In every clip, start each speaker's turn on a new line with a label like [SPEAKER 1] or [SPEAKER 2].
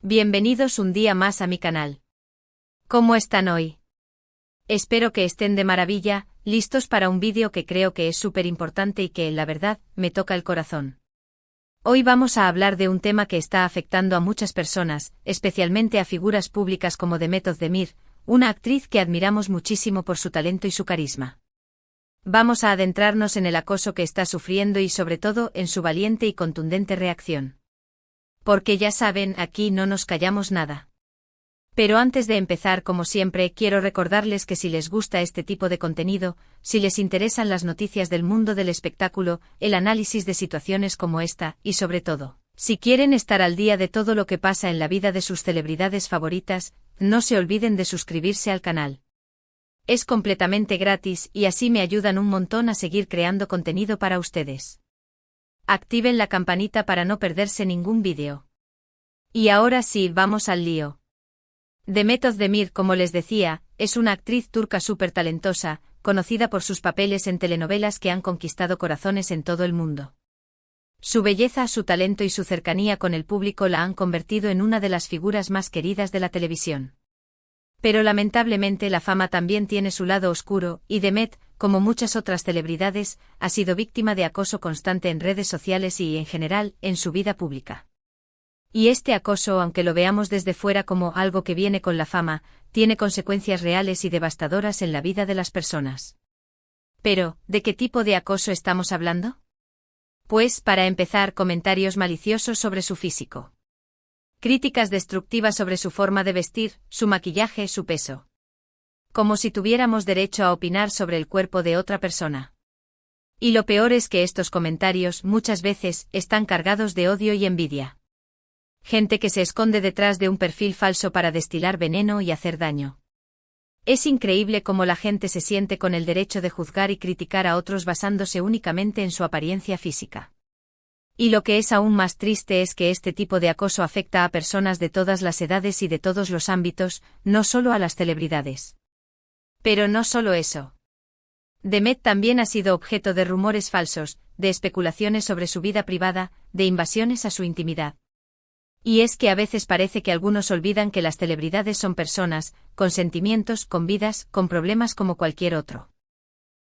[SPEAKER 1] Bienvenidos un día más a mi canal. ¿Cómo están hoy? Espero que estén de maravilla, listos para un vídeo que creo que es súper importante y que, la verdad, me toca el corazón. Hoy vamos a hablar de un tema que está afectando a muchas personas, especialmente a figuras públicas como Demet Özdemir, una actriz que admiramos muchísimo por su talento y su carisma. Vamos a adentrarnos en el acoso que está sufriendo y sobre todo en su valiente y contundente reacción. Porque ya saben, aquí no nos callamos nada. Pero antes de empezar, como siempre, quiero recordarles que si les gusta este tipo de contenido, si les interesan las noticias del mundo del espectáculo, el análisis de situaciones como esta, y sobre todo, si quieren estar al día de todo lo que pasa en la vida de sus celebridades favoritas, no se olviden de suscribirse al canal. Es completamente gratis y así me ayudan un montón a seguir creando contenido para ustedes. Activen la campanita para no perderse ningún vídeo. Y ahora sí, vamos al lío. Demet Özdemir, como les decía, es una actriz turca súper talentosa, conocida por sus papeles en telenovelas que han conquistado corazones en todo el mundo. Su belleza, su talento y su cercanía con el público la han convertido en una de las figuras más queridas de la televisión. Pero lamentablemente la fama también tiene su lado oscuro, y Demet, como muchas otras celebridades, ha sido víctima de acoso constante en redes sociales y, en general, en su vida pública. Y este acoso, aunque lo veamos desde fuera como algo que viene con la fama, tiene consecuencias reales y devastadoras en la vida de las personas. Pero, ¿de qué tipo de acoso estamos hablando? Pues, para empezar, comentarios maliciosos sobre su físico. Críticas destructivas sobre su forma de vestir, su maquillaje, su peso. Como si tuviéramos derecho a opinar sobre el cuerpo de otra persona. Y lo peor es que estos comentarios, muchas veces, están cargados de odio y envidia. Gente que se esconde detrás de un perfil falso para destilar veneno y hacer daño. Es increíble cómo la gente se siente con el derecho de juzgar y criticar a otros basándose únicamente en su apariencia física. Y lo que es aún más triste es que este tipo de acoso afecta a personas de todas las edades y de todos los ámbitos, no solo a las celebridades. Pero no solo eso. Demet también ha sido objeto de rumores falsos, de especulaciones sobre su vida privada, de invasiones a su intimidad. Y es que a veces parece que algunos olvidan que las celebridades son personas, con sentimientos, con vidas, con problemas como cualquier otro.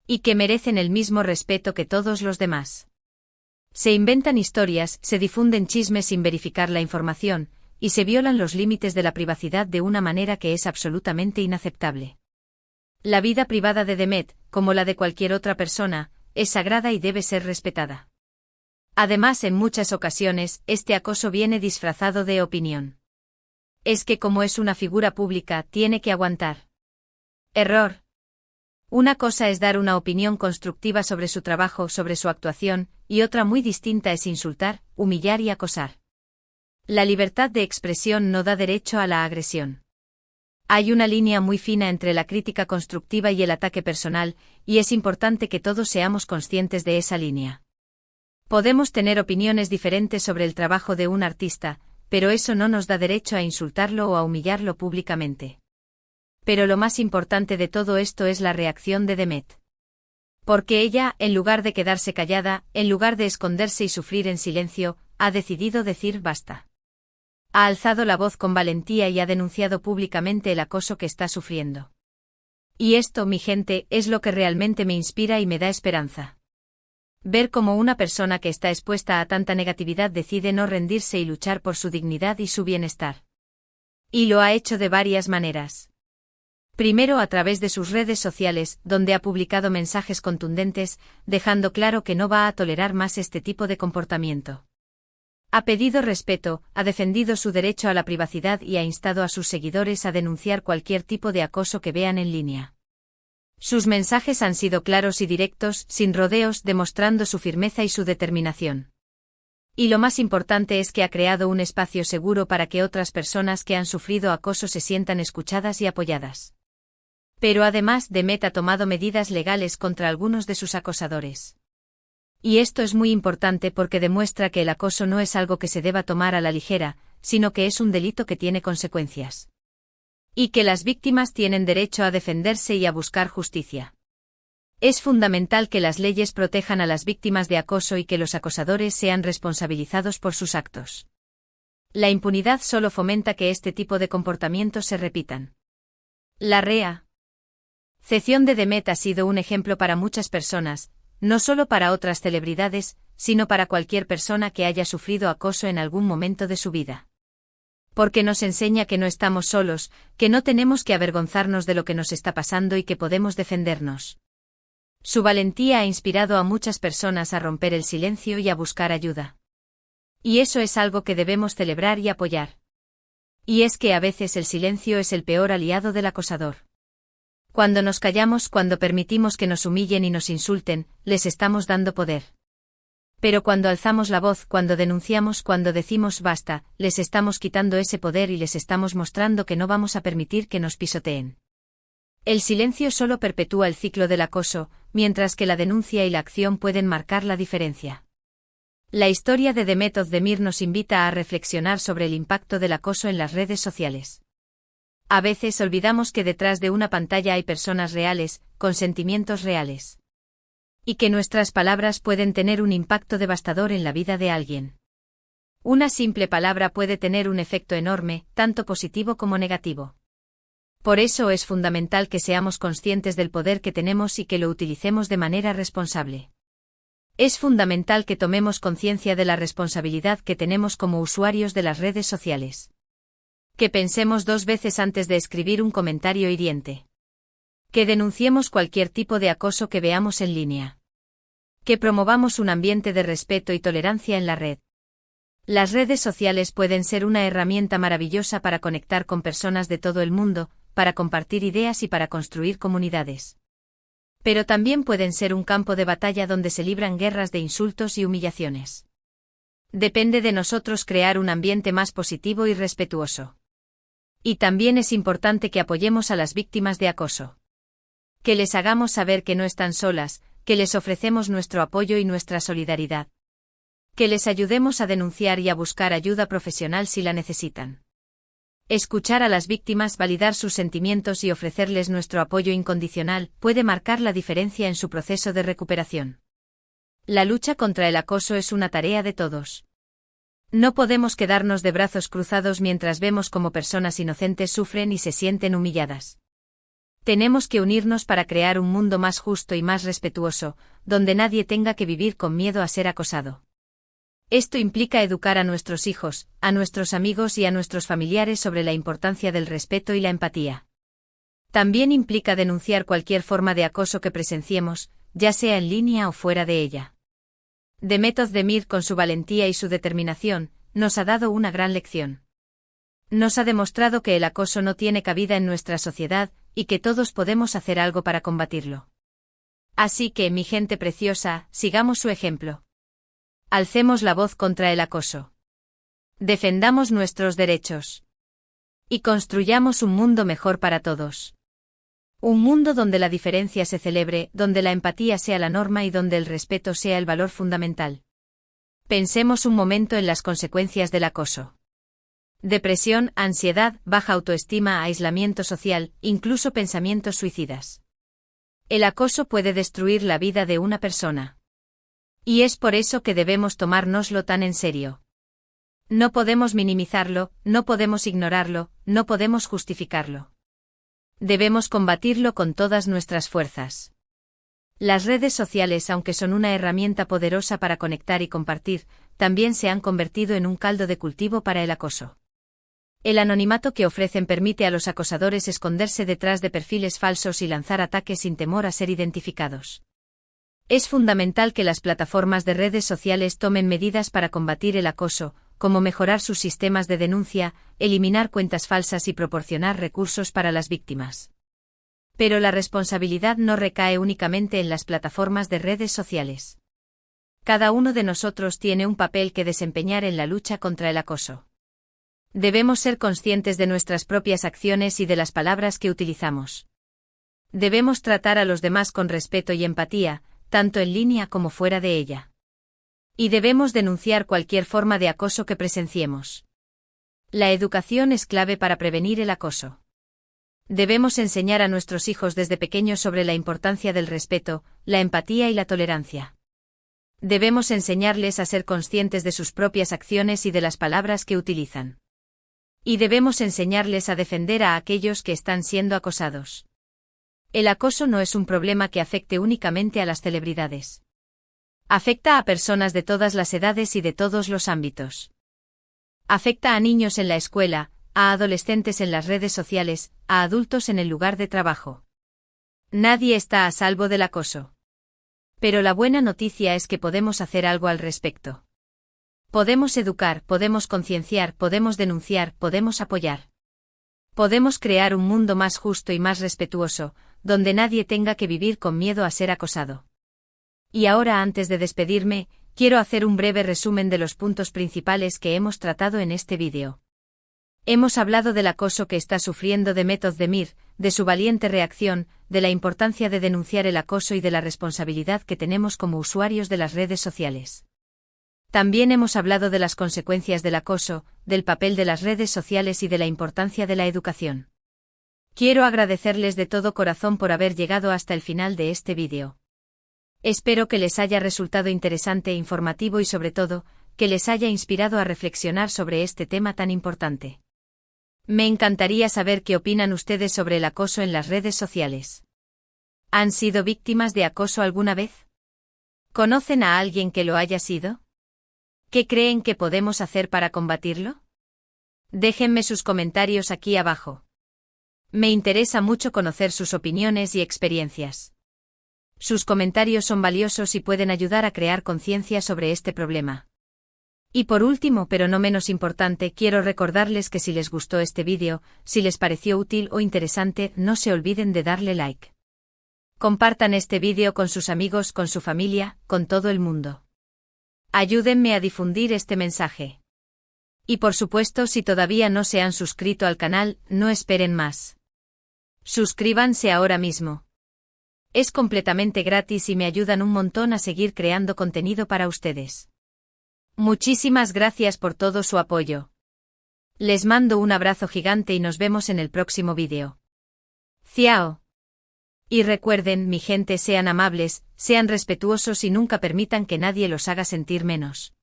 [SPEAKER 1] Y que merecen el mismo respeto que todos los demás. Se inventan historias, se difunden chismes sin verificar la información, y se violan los límites de la privacidad de una manera que es absolutamente inaceptable. La vida privada de Demet, como la de cualquier otra persona, es sagrada y debe ser respetada. Además, en muchas ocasiones, este acoso viene disfrazado de opinión. Es que como es una figura pública, tiene que aguantar. Error. Una cosa es dar una opinión constructiva sobre su trabajo, sobre su actuación, y otra muy distinta es insultar, humillar y acosar. La libertad de expresión no da derecho a la agresión. Hay una línea muy fina entre la crítica constructiva y el ataque personal, y es importante que todos seamos conscientes de esa línea. Podemos tener opiniones diferentes sobre el trabajo de un artista, pero eso no nos da derecho a insultarlo o a humillarlo públicamente. Pero lo más importante de todo esto es la reacción de Demet. Porque ella, en lugar de quedarse callada, en lugar de esconderse y sufrir en silencio, ha decidido decir basta. Ha alzado la voz con valentía y ha denunciado públicamente el acoso que está sufriendo. Y esto, mi gente, es lo que realmente me inspira y me da esperanza. Ver cómo una persona que está expuesta a tanta negatividad decide no rendirse y luchar por su dignidad y su bienestar. Y lo ha hecho de varias maneras. Primero a través de sus redes sociales, donde ha publicado mensajes contundentes, dejando claro que no va a tolerar más este tipo de comportamiento. Ha pedido respeto, ha defendido su derecho a la privacidad y ha instado a sus seguidores a denunciar cualquier tipo de acoso que vean en línea. Sus mensajes han sido claros y directos, sin rodeos, demostrando su firmeza y su determinación. Y lo más importante es que ha creado un espacio seguro para que otras personas que han sufrido acoso se sientan escuchadas y apoyadas. Pero además, Demet ha tomado medidas legales contra algunos de sus acosadores. Y esto es muy importante porque demuestra que el acoso no es algo que se deba tomar a la ligera, sino que es un delito que tiene consecuencias. Y que las víctimas tienen derecho a defenderse y a buscar justicia. Es fundamental que las leyes protejan a las víctimas de acoso y que los acosadores sean responsabilizados por sus actos. La impunidad solo fomenta que este tipo de comportamientos se repitan. La reacción de Demet ha sido un ejemplo para muchas personas, no solo para otras celebridades, sino para cualquier persona que haya sufrido acoso en algún momento de su vida. Porque nos enseña que no estamos solos, que no tenemos que avergonzarnos de lo que nos está pasando y que podemos defendernos. Su valentía ha inspirado a muchas personas a romper el silencio y a buscar ayuda. Y eso es algo que debemos celebrar y apoyar. Y es que a veces el silencio es el peor aliado del acosador. Cuando nos callamos, cuando permitimos que nos humillen y nos insulten, les estamos dando poder. Pero cuando alzamos la voz, cuando denunciamos, cuando decimos basta, les estamos quitando ese poder y les estamos mostrando que no vamos a permitir que nos pisoteen. El silencio solo perpetúa el ciclo del acoso, mientras que la denuncia y la acción pueden marcar la diferencia. La historia de Demet Özdemir nos invita a reflexionar sobre el impacto del acoso en las redes sociales. A veces olvidamos que detrás de una pantalla hay personas reales, con sentimientos reales. Y que nuestras palabras pueden tener un impacto devastador en la vida de alguien. Una simple palabra puede tener un efecto enorme, tanto positivo como negativo. Por eso es fundamental que seamos conscientes del poder que tenemos y que lo utilicemos de manera responsable. Es fundamental que tomemos conciencia de la responsabilidad que tenemos como usuarios de las redes sociales. Que pensemos 2 veces antes de escribir un comentario hiriente. Que denunciemos cualquier tipo de acoso que veamos en línea. Que promovamos un ambiente de respeto y tolerancia en la red. Las redes sociales pueden ser una herramienta maravillosa para conectar con personas de todo el mundo, para compartir ideas y para construir comunidades. Pero también pueden ser un campo de batalla donde se libran guerras de insultos y humillaciones. Depende de nosotros crear un ambiente más positivo y respetuoso. Y también es importante que apoyemos a las víctimas de acoso. Que les hagamos saber que no están solas, que les ofrecemos nuestro apoyo y nuestra solidaridad. Que les ayudemos a denunciar y a buscar ayuda profesional si la necesitan. Escuchar a las víctimas, validar sus sentimientos y ofrecerles nuestro apoyo incondicional puede marcar la diferencia en su proceso de recuperación. La lucha contra el acoso es una tarea de todos. No podemos quedarnos de brazos cruzados mientras vemos cómo personas inocentes sufren y se sienten humilladas. Tenemos que unirnos para crear un mundo más justo y más respetuoso, donde nadie tenga que vivir con miedo a ser acosado. Esto implica educar a nuestros hijos, a nuestros amigos y a nuestros familiares sobre la importancia del respeto y la empatía. También implica denunciar cualquier forma de acoso que presenciemos, ya sea en línea o fuera de ella. Demet Özdemir, con su valentía y su determinación, nos ha dado una gran lección. Nos ha demostrado que el acoso no tiene cabida en nuestra sociedad, y que todos podemos hacer algo para combatirlo. Así que, mi gente preciosa, sigamos su ejemplo. Alcemos la voz contra el acoso. Defendamos nuestros derechos. Y construyamos un mundo mejor para todos. Un mundo donde la diferencia se celebre, donde la empatía sea la norma y donde el respeto sea el valor fundamental. Pensemos un momento en las consecuencias del acoso. Depresión, ansiedad, baja autoestima, aislamiento social, incluso pensamientos suicidas. El acoso puede destruir la vida de una persona. Y es por eso que debemos tomárnoslo tan en serio. No podemos minimizarlo, no podemos ignorarlo, no podemos justificarlo. Debemos combatirlo con todas nuestras fuerzas. Las redes sociales, aunque son una herramienta poderosa para conectar y compartir, también se han convertido en un caldo de cultivo para el acoso. El anonimato que ofrecen permite a los acosadores esconderse detrás de perfiles falsos y lanzar ataques sin temor a ser identificados. Es fundamental que las plataformas de redes sociales tomen medidas para combatir el acoso, como mejorar sus sistemas de denuncia, eliminar cuentas falsas y proporcionar recursos para las víctimas. Pero la responsabilidad no recae únicamente en las plataformas de redes sociales. Cada uno de nosotros tiene un papel que desempeñar en la lucha contra el acoso. Debemos ser conscientes de nuestras propias acciones y de las palabras que utilizamos. Debemos tratar a los demás con respeto y empatía, tanto en línea como fuera de ella. Y debemos denunciar cualquier forma de acoso que presenciemos. La educación es clave para prevenir el acoso. Debemos enseñar a nuestros hijos desde pequeños sobre la importancia del respeto, la empatía y la tolerancia. Debemos enseñarles a ser conscientes de sus propias acciones y de las palabras que utilizan. Y debemos enseñarles a defender a aquellos que están siendo acosados. El acoso no es un problema que afecte únicamente a las celebridades. Afecta a personas de todas las edades y de todos los ámbitos. Afecta a niños en la escuela, a adolescentes en las redes sociales, a adultos en el lugar de trabajo. Nadie está a salvo del acoso. Pero la buena noticia es que podemos hacer algo al respecto. Podemos educar, podemos concienciar, podemos denunciar, podemos apoyar. Podemos crear un mundo más justo y más respetuoso, donde nadie tenga que vivir con miedo a ser acosado. Y ahora, antes de despedirme, quiero hacer un breve resumen de los puntos principales que hemos tratado en este vídeo. Hemos hablado del acoso que está sufriendo Demet Özdemir, de su valiente reacción, de la importancia de denunciar el acoso y de la responsabilidad que tenemos como usuarios de las redes sociales. También hemos hablado de las consecuencias del acoso, del papel de las redes sociales y de la importancia de la educación. Quiero agradecerles de todo corazón por haber llegado hasta el final de este vídeo. Espero que les haya resultado interesante e informativo y sobre todo, que les haya inspirado a reflexionar sobre este tema tan importante. Me encantaría saber qué opinan ustedes sobre el acoso en las redes sociales. ¿Han sido víctimas de acoso alguna vez? ¿Conocen a alguien que lo haya sido? ¿Qué creen que podemos hacer para combatirlo? Déjenme sus comentarios aquí abajo. Me interesa mucho conocer sus opiniones y experiencias. Sus comentarios son valiosos y pueden ayudar a crear conciencia sobre este problema. Y por último, pero no menos importante, quiero recordarles que si les gustó este vídeo, si les pareció útil o interesante, no se olviden de darle like. Compartan este vídeo con sus amigos, con su familia, con todo el mundo. Ayúdenme a difundir este mensaje. Y por supuesto, si todavía no se han suscrito al canal, no esperen más. Suscríbanse ahora mismo. Es completamente gratis y me ayudan un montón a seguir creando contenido para ustedes. Muchísimas gracias por todo su apoyo. Les mando un abrazo gigante y nos vemos en el próximo vídeo. Ciao. Y recuerden, mi gente, sean amables, sean respetuosos y nunca permitan que nadie los haga sentir menos.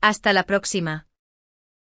[SPEAKER 1] Hasta la próxima.